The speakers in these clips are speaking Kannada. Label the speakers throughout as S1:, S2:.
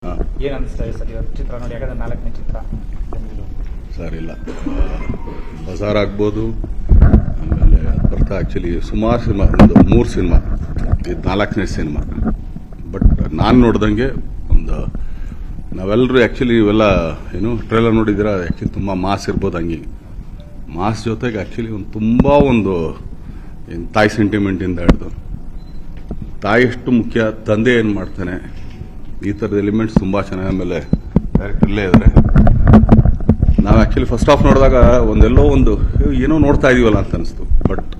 S1: ಏನು ಅನಿಸ್ತಾ ಇದೆ ಸರ್ ಇವತ್ತು ಚಿತ್ರ ನೋಡಿ? ಯಾಕಂದ್ರೆ 4ನೇ ಚಿತ್ರ
S2: ಸರ್ ಇಲ್ಲ ಬಜಾರ್ ಆಗ್ಬೋದು. ಆಮೇಲೆ ಬರ್ತಾ ಆ್ಯಕ್ಚುಲಿ ಸುಮಾರು ಸಿನಿಮಾ, ಒಂದು 3 ಸಿನಿಮಾ, ಇದು 4ನೇ ಸಿನಿಮಾ. ಬಟ್ ನಾನು ನೋಡ್ದಂಗೆ ಒಂದು ನಾವೆಲ್ಲರೂ ಆ್ಯಕ್ಚುಲಿ ಇವೆಲ್ಲ ಏನು ಟ್ರೇಲರ್ ನೋಡಿದ್ದೀರಾ, ಆ್ಯಕ್ಚುಲಿ ತುಂಬ ಮಾಸ್ ಇರ್ಬೋದು. ಹಂಗೆ ಮಾಸ್ ಜೊತೆಗೆ ಆ್ಯಕ್ಚುಲಿ ಒಂದು ತುಂಬ ಒಂದು ಏನು ತಾಯಿ ಸೆಂಟಿಮೆಂಟಿಂದ ಹಿಡಿದು ತಾಯಿ ಎಷ್ಟು ಮುಖ್ಯ, ತಂದೆ ಏನು ಮಾಡ್ತಾನೆ, ಈ ಥರದ ಎಲಿಮೆಂಟ್ಸ್ ತುಂಬ ಚೆನ್ನಾಗಿ. ಆಮೇಲೆ ಡೈರೆಕ್ಟರ್ಲೇ ಇದ್ದಾರೆ. ನಾವು ಆ್ಯಕ್ಚುಲಿ ಫಸ್ಟ್ ಹಾಫ್ ನೋಡಿದಾಗ ಒಂದೆಲ್ಲೋ ಒಂದು ಏನೋ ನೋಡ್ತಾ ಇದೀವಲ್ಲ ಅಂತ ಅನಿಸ್ತು. ಬಟ್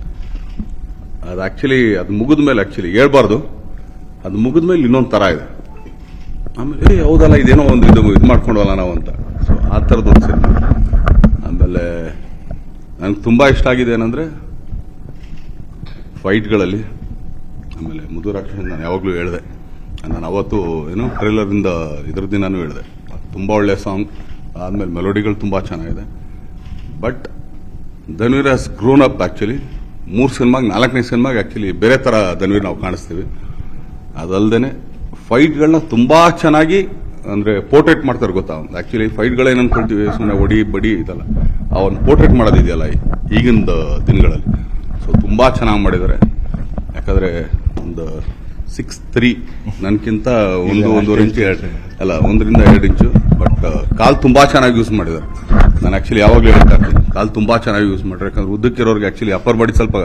S2: ಅದು ಆ್ಯಕ್ಚುಲಿ ಅದು ಮುಗಿದ ಮೇಲೆ ಆ್ಯಕ್ಚುಲಿ ಹೇಳ್ಬಾರ್ದು, ಅದು ಮುಗಿದ ಮೇಲೆ ಇನ್ನೊಂದು ಥರ ಇದೆ. ಆಮೇಲೆ ಹೌದಲ್ಲ ಇದೇನೋ ಒಂದು ಇದು ಮಾಡ್ಕೊಂಡವಲ್ಲ ನಾವು ಅಂತ. ಸೊ ಆ ಥರದ್ದೊಂದು ಸಿನಿಮಾ. ಆಮೇಲೆ ನಂಗೆ ತುಂಬ ಇಷ್ಟ ಆಗಿದೆ ಏನಂದರೆ ಫೈಟ್ಗಳಲ್ಲಿ. ಆಮೇಲೆ ಮುದುರಾಕ್ಷ ನಾನು ಯಾವಾಗಲೂ ಹೇಳಿದೆ, ನಾನು ಅವತ್ತು ಏನು ಟ್ರೇಲರಿಂದ ಇದ್ರ ದಿನಾನು ಹೇಳಿದೆ, ತುಂಬ ಒಳ್ಳೆಯ ಸಾಂಗ್. ಆದಮೇಲೆ ಮೆಲೋಡಿಗಳು ತುಂಬ ಚೆನ್ನಾಗಿದೆ. But Dhanveer has grown up actually. 3 ಸಿನಿಮಾಗೆ 4ನೇ ಸಿನಿಮಾಗೆ ಆ್ಯಕ್ಚುಲಿ ಬೇರೆ ಥರ ಧನ್ವೀರ್ ನಾವು ಕಾಣಿಸ್ತೀವಿ. ಅದಲ್ಲದೆ ಫೈಟ್ಗಳನ್ನ ತುಂಬ ಚೆನ್ನಾಗಿ ಅಂದರೆ ಪೋರ್ಟ್ರೇಟ್ ಮಾಡ್ತಾರೆ ಗೊತ್ತಾ. ಒಂದು ಆ್ಯಕ್ಚುಲಿ ಫೈಟ್ಗಳೇನು ಅನ್ಕೊಳ್ತೀವಿ, ಸುಮ್ಮನೆ ಒಡಿ ಬಡಿ ಇದಲ್ಲ, ಅವನ್ನ ಪೋರ್ಟ್ರೇಟ್ ಮಾಡೋದಿದೆಯಲ್ಲ ಈಗಿನ ದಿನಗಳಲ್ಲಿ. ಸೊ ತುಂಬ ಚೆನ್ನಾಗಿ ಮಾಡಿದ್ದಾರೆ. ಯಾಕಂದರೆ ಒಂದು 6'3" ನನಗಿಂತ 1.5 ಇಂಚು ಅಲ್ಲ 1ರಿಂದ 2 ಇಂಚು. ಬಟ್ ಕಾಲು ತುಂಬ ಚೆನ್ನಾಗಿ ಯೂಸ್ ಮಾಡಿದ್ದಾರೆ. ನಾನು ಆ್ಯಕ್ಚುಲಿ ಯಾವಾಗಲೂ ಹೇಳ್ತಾ ಇರ್ತೀನಿ, ಕಾಲು ತುಂಬ ಚೆನ್ನಾಗಿ ಯೂಸ್ ಮಾಡ್ರೆ. ಯಾಕಂದ್ರೆ ಉದ್ದಕ್ಕಿರೋರಿಗೆ ಆ್ಯಕ್ಚುಲಿ ಅಪ್ಪರ್ ಬಾಡಿ ಸ್ವಲ್ಪ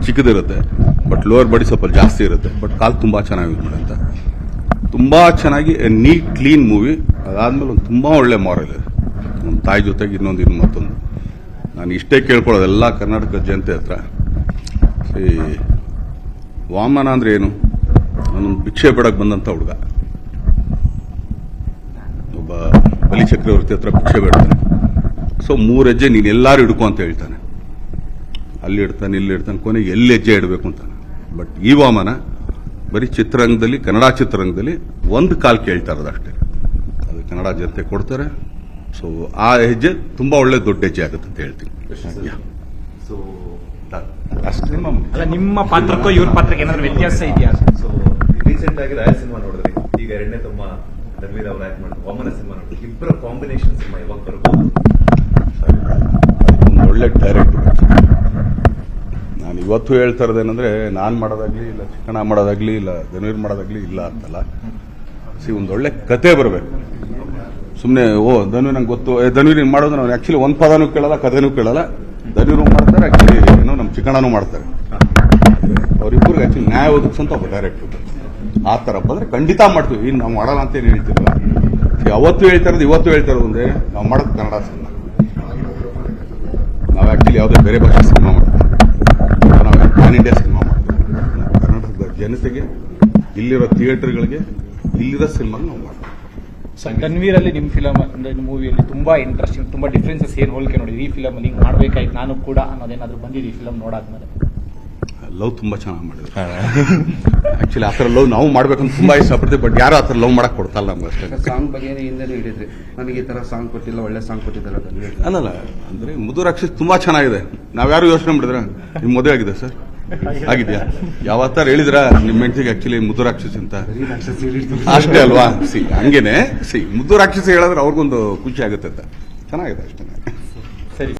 S2: ಚಿಕ್ಕದಿರುತ್ತೆ, ಬಟ್ ಲೋವರ್ ಬಾಡಿ ಸ್ವಲ್ಪ ಜಾಸ್ತಿ ಇರುತ್ತೆ. ಬಟ್ ಕಾಲು ತುಂಬ ಚೆನ್ನಾಗಿ ಯೂಸ್ ಮಾಡಿ ಅಂತ ತುಂಬ ಚೆನ್ನಾಗಿ ನೀಟ್ ಕ್ಲೀನ್ ಮೂವಿ. ಅದಾದಮೇಲೆ ಒಂದು ತುಂಬ ಒಳ್ಳೆ ಮಾರಲ್ ಇದೆ. ಒಂದು ತಾಯಿ ಜೊತೆಗೆ ಇನ್ನೊಂದು ಮತ್ತೊಂದು. ನಾನು ಇಷ್ಟೇ ಕೇಳ್ಕೊಳ್ಳೋದು ಎಲ್ಲ ಕರ್ನಾಟಕದ ಜನತೆ ಹತ್ರ, ವಾಮನ ಅಂದ್ರೆ ಏನು? ನಾನೊಂದು ಭಿಕ್ಷೆ ಬೇಡಕ್ಕೆ ಬಂದಂತ ಹುಡುಗ, ಒಬ್ಬ ಬಲಿ ಚಕ್ರವರ್ತಿ ಹತ್ರ ಭಿಕ್ಷೆ ಬೇಡ್ತಾನೆ. ಸೊ 3 ಹೆಜ್ಜೆ ನೀನು ಎಲ್ಲಾರು ಹಿಡ್ಕೊ ಅಂತ ಹೇಳ್ತಾನೆ. ಅಲ್ಲಿ ಇಡ್ತಾನೆ, ಇಲ್ಲಿ ಇಡ್ತಾನೆ, ಕೊನೆಗೆ ಎಲ್ಲಿ ಹೆಜ್ಜೆ ಇಡಬೇಕು ಅಂತಾನೆ. ಬಟ್ ಈ ವಾಮನ ಬರೀ ಚಿತ್ರರಂಗದಲ್ಲಿ, ಕನ್ನಡ ಚಿತ್ರರಂಗದಲ್ಲಿ 1 ಕಾಲ್ ಕೇಳ್ತಾ ಇರೋದು ಅಷ್ಟೇ. ಅದು ಕನ್ನಡ ಜನತೆ ಕೊಡ್ತಾರೆ. ಸೊ ಆ ಹೆಜ್ಜೆ ತುಂಬಾ ಒಳ್ಳೆ ದೊಡ್ಡ ಹೆಜ್ಜೆ ಆಗುತ್ತೆ ಅಂತ ಹೇಳ್ತೀನಿ.
S1: ಅಲ್ಲ, ನಿಮ್ಮ ಪಾತ್ರಕ್ಕೂ ಇವ್ರ ಪಾತ್ರಕ್ಕೆ ಏನಾದ್ರು ವ್ಯತ್ಯಾಸ ಇದೆಯಾ?
S3: ಸೊ ರೀಸೆಂಟ್ ಆಗಿ ರಾಯ ಸಿನಿಮಾ ನೋಡಿದ್ರಿ, ಈಗ 2ನೇ ತಮ್ಮ ಧನ್ವೀರ್ ಅವ್ರು ಆಕ್ಟ್ ಮಾಡಿದ್ರು ವಾಮನ ಸಿನಿಮಾ ನೋಡಿದ್ರಿ. ಇಬ್ಬರ ಕಾಂಬಿನೇಷನ್ ಸಿನಿಮಾ ಯಾವಾಗ ಬರ್ಬೋದು?
S2: ಒಂದು ಒಳ್ಳೆ ಡೈರೆಕ್ಟರ್. ನಾನು ಇವತ್ತು ಹೇಳ್ತಾ ಇರೋದೇನಂದ್ರೆ, ನಾನು ಮಾಡೋದಾಗ್ಲಿ ಇಲ್ಲ, ಚಿಕ್ಕಣ ಮಾಡೋದಾಗ್ಲಿ ಇಲ್ಲ, ಧನ್ವೀರ್ ಮಾಡೋದಾಗ್ಲಿ ಇಲ್ಲ ಅಂತಲ್ಲ. ಒಂದು ಒಳ್ಳೆ ಕತೆ ಬರಬೇಕು. ಸುಮ್ಮನೆ ಧನ್ವೀರ್ ನಂಗೆ ಗೊತ್ತು, ಧನ್ವೀರ್ ಹಿಂಗೆ ಮಾಡೋದು, ನಾವು ಆಕ್ಚುಲಿ ಒಂದು ಪದನೂ ಕೇಳಲ್ಲ, ಕಥೆನೂ ಕೇಳಲ್ಲ. ಧನ್ವೀರು ಮಾಡ್ತಾರೆ, ಆಕ್ಚುಲಿ ಏನೋ ನಮ್ಮ ಚಿಕ್ಕಣ್ಣನೂ ಮಾಡ್ತಾರೆ. ಅವರಿಬ್ಬರಿಗೆ ಆಕ್ಚುಲಿ ನ್ಯಾಯ ಒದಗಿಸಂತ ಒಬ್ಬ ಡೈರೆಕ್ಟರ್. ಆ ಥರ ಬಂದ್ರೆ ಖಂಡಿತ ಮಾಡ್ತೀವಿ. ಇನ್ನು ನಾವು ಮಾಡಲ್ಲ ಅಂತ ಏನು ಹೇಳ್ತಿರಲ್ಲ. ಅವತ್ತು ಹೇಳ್ತಾ ಇರೋದು, ಇವತ್ತು ಹೇಳ್ತಾ ಇರೋದು ಒಂದೇ, ನಾವು ಮಾಡೋದು ಕನ್ನಡ ಸಿನಿಮಾ. ನಾವು ಆಕ್ಚುಲಿ ಯಾವುದೇ ಬೇರೆ ಭಾಷೆ ಸಿನಿಮಾ ಮಾಡ್ತೀವಿ, ನಾವು ಪ್ಯಾನ್ ಇಂಡಿಯಾ ಸಿನಿಮಾ ಮಾಡ್ತೀವಿ. ಕರ್ನಾಟಕದ ಜನತೆಗೆ, ಇಲ್ಲಿರೋ ಥಿಯೇಟರ್ಗಳಿಗೆ, ಇಲ್ಲಿರೋ ಸಿನಿಮಾ ನಾವು ಮಾಡ್ತೀವಿ.
S1: ಸರ್, ಧನ್ವೀರ್ ಅಲ್ಲಿ ನಿಮ್ಮ ಫಿಲಮ್ ಅಂದ್ರೆ ಮೂವಿಯಲ್ಲಿ ತುಂಬಾ ಇಂಟ್ರೆಸ್ಟಿಂಗ್, ತುಂಬಾ ಡಿಫ್ರೆನ್ಸಸ್ ಏನು ಹೋಲಿಕೆ ನೋಡಿದ್ರಿ? ಈ ಫಿಲಮ್ ಅಲ್ಲಿ ಹಿಂಗೆ ಮಾಡ್ಬೇಕಾಯ್ತು ನಾನು ಕೂಡ ಅನ್ನೋದೇನಾದ್ರು ಬಂದಿದೆ ಈ ಫಿಲಮ್ ನೋಡಾದ್ಮೇಲೆ?
S2: ಲವ್ ತುಂಬಾ ಚೆನ್ನಾಗಿ ಮಾಡಿದ್ರು. ಆಕ್ಚುಲಿ ಆ ಥರ ಲವ್ ನಾವು ಮಾಡ್ಬೇಕಂತ ತುಂಬಾ ಇಷ್ಟಪಡ್ತೀವಿ. ಬಟ್ ಯಾರು ಆ ಥರ ಲವ್ ಮಾಡಕ್ ಕೊಡ್ತಲ್ಲ ನಮ್ಗೆ ಅಷ್ಟೇ.
S4: ಸಾಂಗ್ ಬಗ್ಗೆ ಹಿಂದೆನೂ ಹೇಳಿದ್ರಿ, ನನಗೆ ಈ ತರ ಸಾಂಗ್ ಕೊಟ್ಟಿಲ್ಲ, ಒಳ್ಳೆ ಸಾಂಗ್ ಕೊಟ್ಟಿದ್ದಲ್ಲ.
S2: ಅಲ್ಲಲ್ಲ, ಅಂದ್ರೆ ಮುದುರಾಕ್ಷಸ್ ತುಂಬಾ ಚೆನ್ನಾಗಿದೆ. ನಾವ್ಯಾರು ಯೋಚನೆ ಮಾಡಿದ್ರ ನಿಮ್ ಮದುವೆ ಆಗಿದೆ ಸರ್? ಆಗಿದ್ಯಾ? ಯಾವತ್ತಾರು ಹೇಳಿದ್ರ ನಿಮ್ ಹೆಂಡತಿಗೆ ಆಕ್ಚುಲಿ ಮುದುರಾಕ್ಷಸ್ ಅಂತ? ಅಷ್ಟೇ ಅಲ್ವಾ? ಹಂಗೇನೆ ಮುದುರಾಕ್ಷಸ ಹೇಳಿದ್ರೆ ಅವ್ರಿಗೊಂದು ಖುಷಿ ಆಗುತ್ತೆ ಅಂತ. ಚೆನ್ನಾಗಿದೆ ಅಷ್ಟೇ.
S1: ಸರಿ.